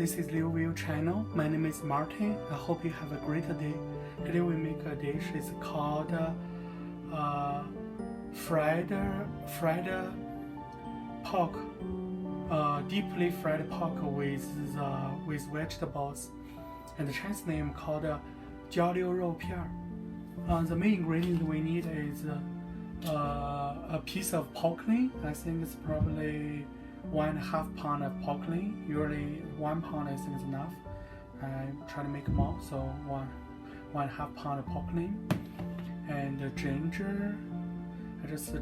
this is Liu Will channel. My name is Martin. I hope you have a great day. Today we make a dish. It's called fried pork, deeply fried pork with vegetables, and the Chinese name called 焦溜肉片. The main ingredient we need is a piece of pork loin. I think it's probably 1.5 pound of pork loin. Usually 1 pound I think is enough. I try to make more, so 1.5 pound of pork loin. And ginger.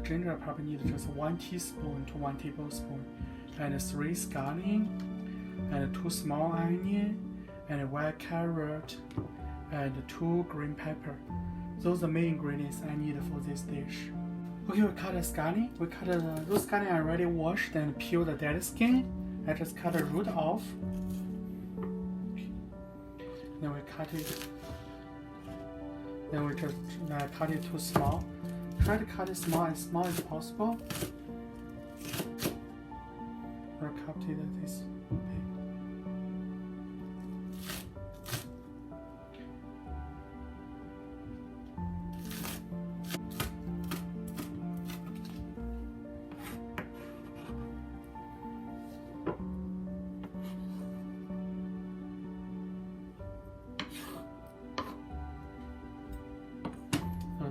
Ginger I probably need just 1 teaspoon to 1 tablespoon. And 3 scallion, and 2 small onion, and a white carrot, and 2 green pepper. Those are the main ingredients I need for this dish. Okay, we cut a scallion. Those scallion are already washed and peel the dead skin. I just cut the root off. Then we cut it. Then we just cut it too small. Try to cut it as small as possible. Or cut it at this big.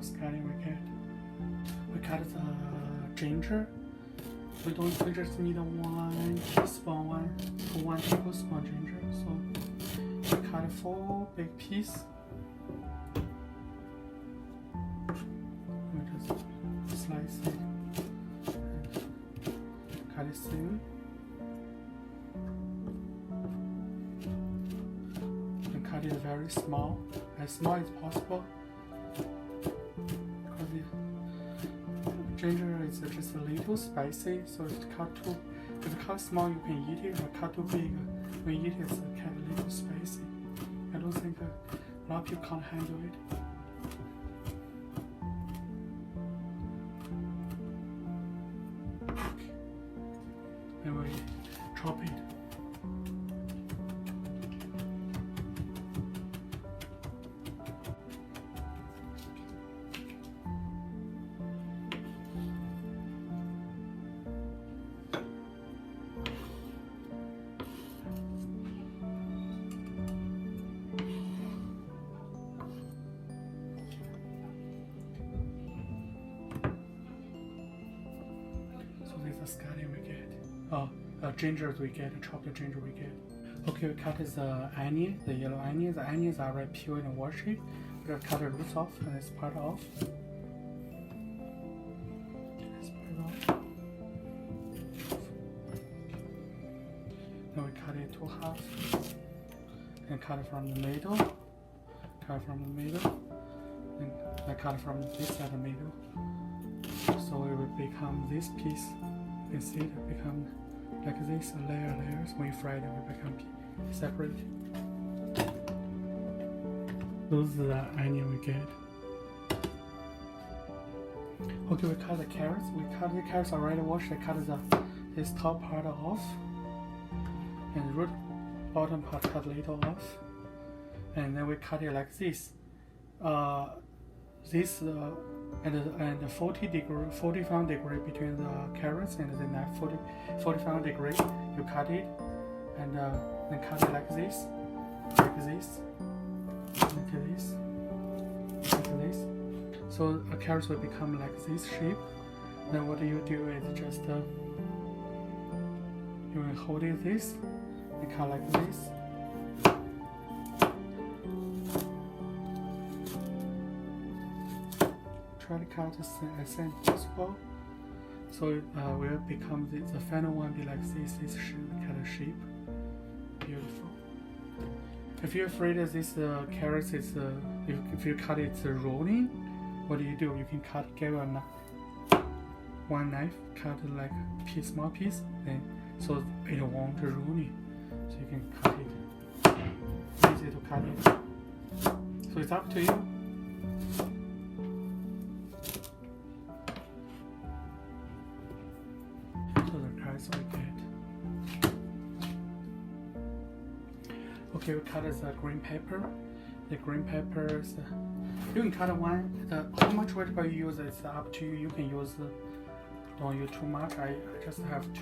Scallion we cut the ginger. We just need 1 teaspoon to 1 tablespoon ginger. So we cut 4 big pieces. We just slice it and cut it thin. And cut it very small, as small as possible. Ginger is just a little spicy, so if you cut small you can eat it, or cut too big, when you eat it's kind of a little spicy. I don't think a lot of people can't handle it. And we chop it. Scallion we get, ginger we get, chopped ginger we get. Okay, we cut the onion, the yellow onion. The onions are already peeled and washed. We just cut the roots off and this part off. Then we cut it to half and cut it from the middle. Cut it from the middle, and I cut it from this side of the middle. So it will become this piece. You can see it become like this, layers. When you fry it, it will become separate. Those are the onion we get. Okay, we cut the carrots. We cut the carrots already washed. I cut this top part off, and the root bottom part cut a little off, and then we cut it like this. And 45 degree between the carrots and the knife, 45 degree. You cut it and then cut it like this, like this. So a carrot will become like this shape. Then what you do is just you will hold it this and cut like this. Try to cut as thin as possible, so it will become the final one be like this kind of shape. Beautiful. If you're afraid that this carrots is if you cut it rolling, what do? You can get one knife, cut like small piece, then so it won't rolling. So you can cut it. Easy to cut it. So it's up to you. So the carrots we get. Okay, we cut the green pepper. The green peppers, you can cut one. How much vegetable you use is up to you. You can use, don't use too much. I just have 2,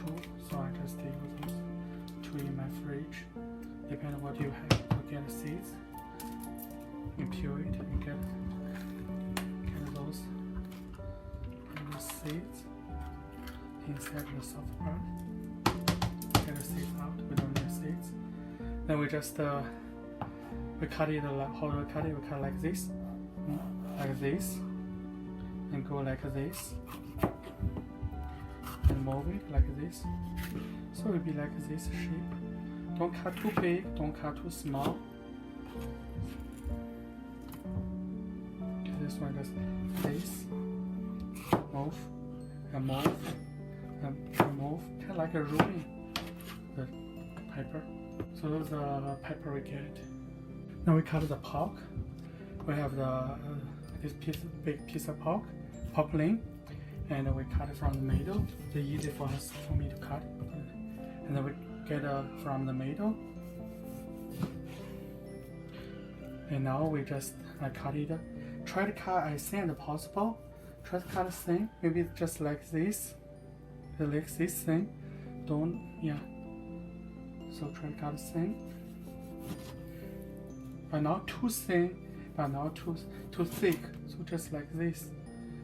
so I just use those 2 in my fridge. Depending on what you have. You get seeds, you peel it, you get those seeds inside the soft part. Get the seeds out. We don't need seeds. Then we just we cut it like how do we cut it? We cut like this, and go like this, and move it like this. So it will be like this shape. Don't cut too big, don't cut too small. Okay, this one just this, move, and move, and move, kind of like a rolling the pepper. So those are pepper we get. Now we cut the pork. We have this big piece of pork limb, and we cut it from the middle. It's easy for me to cut. And then we get from the middle. And now we just cut it. Try to cut as thin as possible. Try to cut thin, maybe just like this. Like this thin. Don't, yeah. So try to cut thin. But not too thin, but not too thick. So just like this.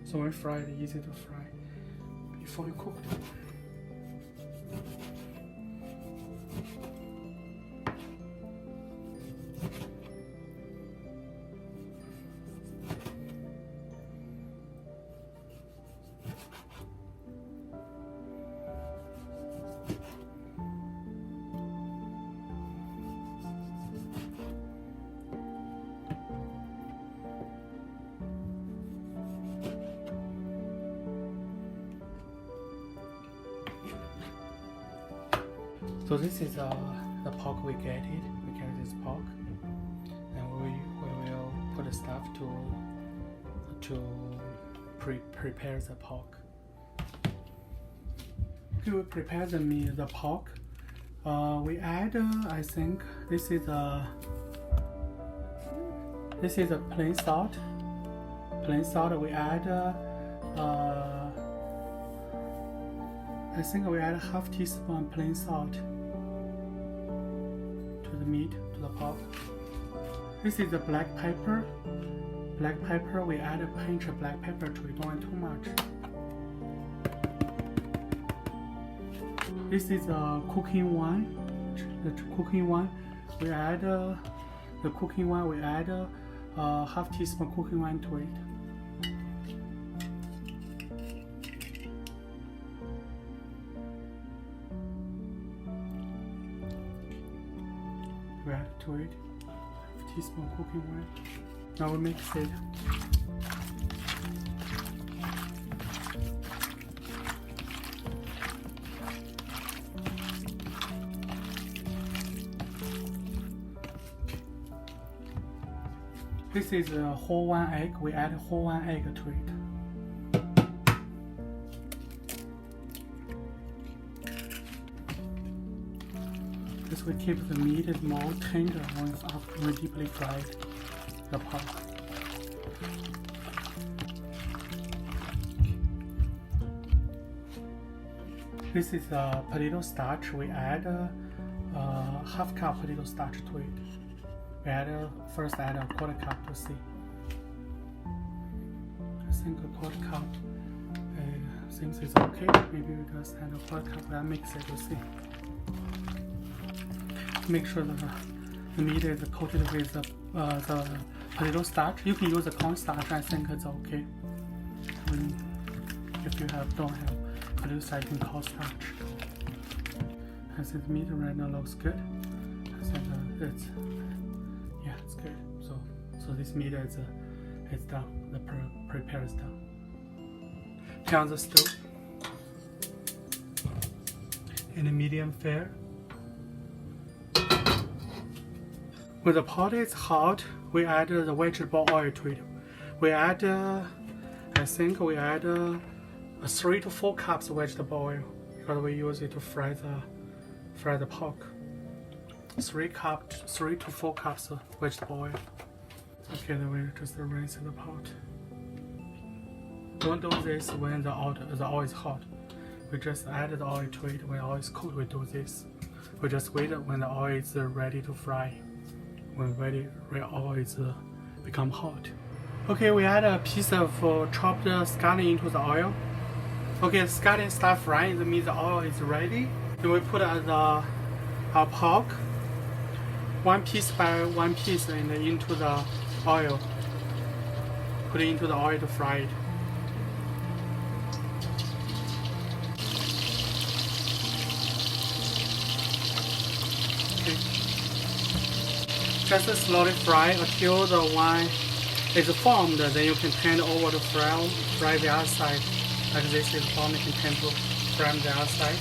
So when fried, easy to fry before you cook it. So this is the pork we get it. We get this pork, and we will put the stuff to prepare the pork. Okay, we prepare the pork. We add I think this is a plain salt. Plain salt. We add I think we add a half teaspoon plain salt to the meat, to the pork. This is the black pepper. Black pepper, we add a pinch of black pepper to it, don't want too much. This is a cooking wine. The cooking wine, we add half teaspoon cooking wine to it. We add to it half teaspoon cooking wine. Now we mix it. This is a whole one egg. We add a whole one egg to it. This will keep the meat more tender once after we deeply fried the pork. This is potato starch. We add half cup potato starch to it. We first add a quarter cup to see. I think a quarter cup seems it's okay. Maybe we just add a quarter cup and mix it to see. Make sure that the meat is coated with the potato starch. You can use the corn starch. I think it's okay. If you don't have potato starch, you can corn starch. I think the meat right now looks good. I think it's good. So this meat is done. The prepare is done. Turn on the stove in a medium fire. When the pot is hot, we add the vegetable oil to it. We add, I think we add 3 to 4 cups of vegetable oil because we use it to fry the pork. 3 to 4 cups of vegetable oil. Okay, then we just rinse in the pot. Don't do this when the oil is hot. We just add the oil to it. When the oil is cold, we do this. We just wait when the oil is ready to fry. When oil is become hot. Okay, we add a piece of chopped scallion into the oil. Okay, the scallion start frying. That means the oil is ready. Then we put our pork, 1 piece by 1 piece, and into the oil. Put it into the oil to fry it. Okay. Just slowly fry until the wine is formed. Then you can turn over to fry the other side. Like this is formed, you can turn to fry the other side.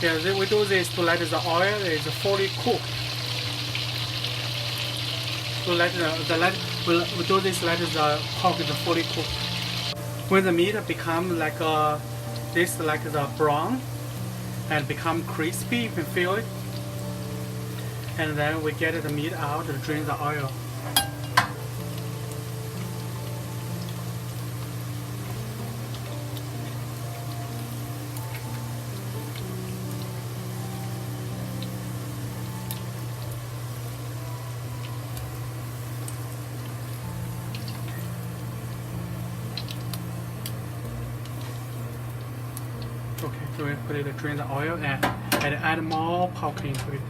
Yeah, we do this to let the oil is fully cooked. To we do this let the pork is fully cooked. When the meat become like this, like the brown, and become crispy, you can feel it. And then we get the meat out and drain the oil. Okay, so we put it, drain the oil and add more pork into it.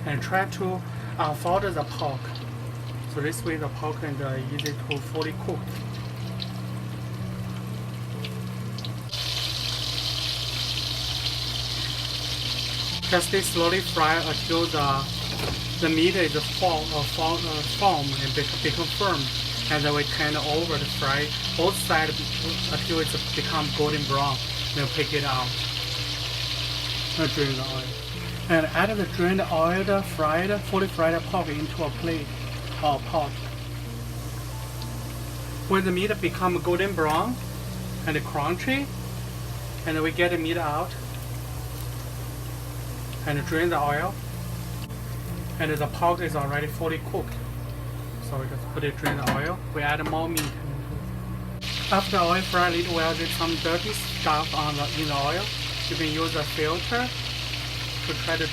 And try to unfold the pork. So this way the pork is easy to fully cooked. Just slowly fry until the meat is form and become firm, and then we turn over to fry both sides until it become golden brown. Then pick it out and drain the oil. And add the drained oil, fully fried pork into a plate or pot. When the meat become golden brown and crunchy, and we get the meat out and drain the oil. And the pork is already fully cooked. So we just put it, drain the oil. We add more meat. After the oil fry a little while, there's some dirty stuff in the oil. You can use a filter to try to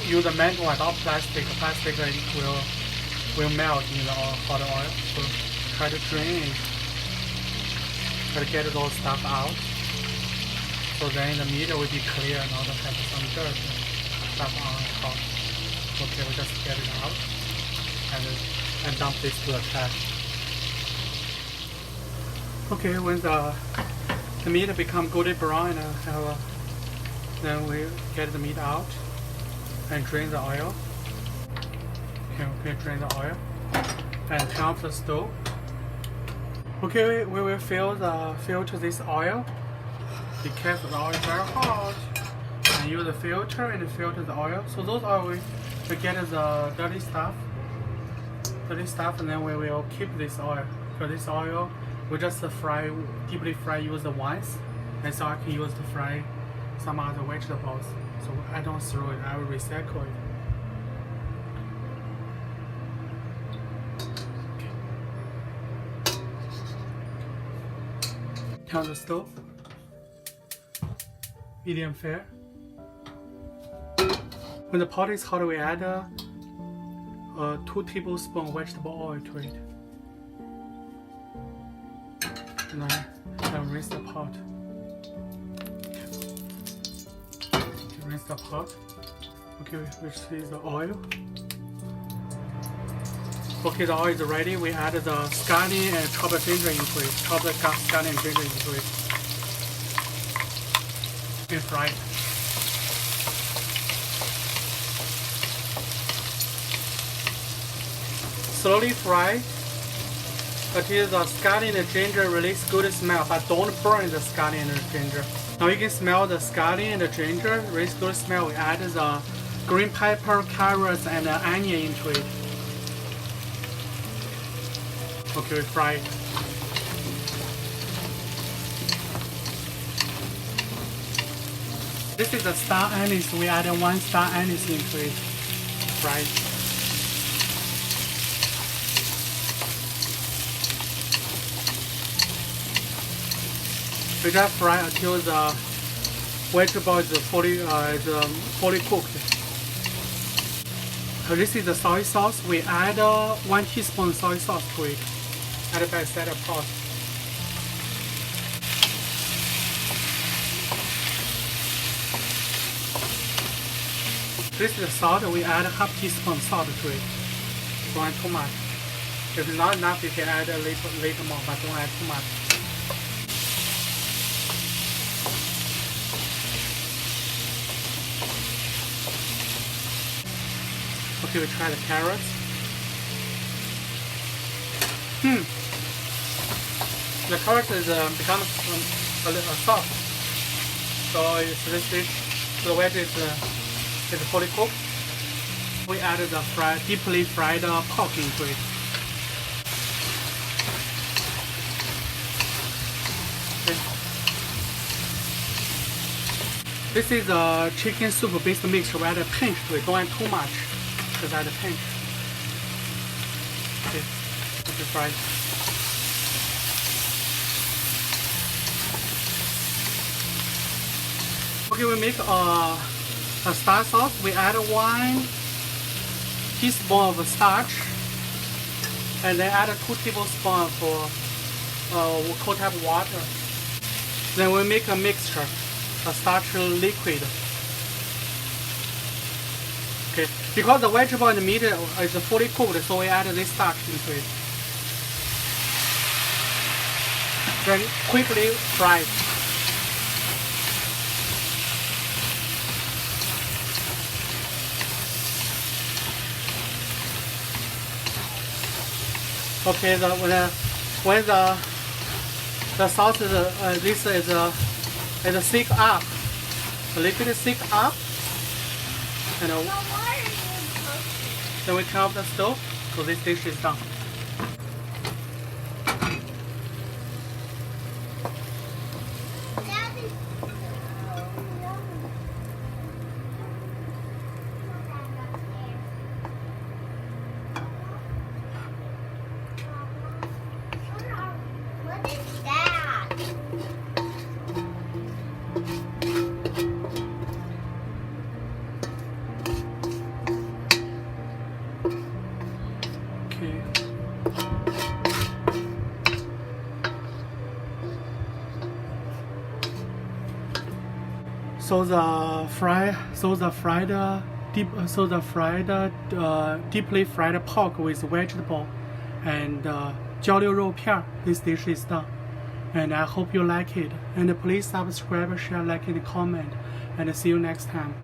use a manual or plastic. Plastic will melt in the hot oil. So try to drain it. Try to get those stuff out. So then the meat will be clear and not have some dirt stuff on top. Okay, we just get it out and dump this to the trash. Okay, when the meat become golden brown and then we get the meat out and drain the oil. Okay, drain the oil and turn off the stove. Okay, we will filter this oil. Be careful, the oil is very hot. And use the filter and filter the oil. So those oil we get the dirty stuff, and then we will keep this oil. For this oil, we just deeply fry, use the once, and so I can use to fry some other vegetables. So I don't throw it, I will recycle it. Turn on the stove, medium fire. When the pot is hot, we add 2 tablespoons vegetable oil to it. And then rinse the pot. Rinse the pot. Okay, we see the oil. Okay, the oil is ready. We add the scallion and chopped ginger into it. Chop the scallion and ginger into it. And fry it. Slowly fry until the scallion and ginger release good smell, but don't burn the scallion and ginger. Now you can smell the scallion and the ginger release good smell. We add the green pepper, carrots, and onion into it. Okay, we fry it. This is the star anise. We add 1 star anise into it. Fry it. We just fry until the vegetable is fully cooked. This is the soy sauce. We add 1 teaspoon soy sauce to it. Add by set apart. This is the salt. We add ½ teaspoon salt to it. Don't add too much. If it's not enough, you can add a little more, but don't add too much. Okay, we try the carrots. The carrot is become a little soft. So this dish, the veg is fully cooked. We added the deeply fried pork into it. Okay. This is a chicken soup based mix. We add a pinch to it. Don't add too much. Just add a pinch. Okay, let it fry. Okay, we make a star sauce. We add 1 teaspoon of starch, and then add 2 tablespoons for cold tap water. Then we make a mixture, a starch liquid. Okay, because the vegetable and the meat is fully cooked, so we add this starch into it. Then quickly fry it. Okay, when the sauce is this is thick up, a little bit thick up, and then we turn off the stove, so this dish is done. So the deeply fried pork with vegetable and 焦溜肉片. This dish is done, and I hope you like it. And please subscribe, share, like, and comment. And see you next time.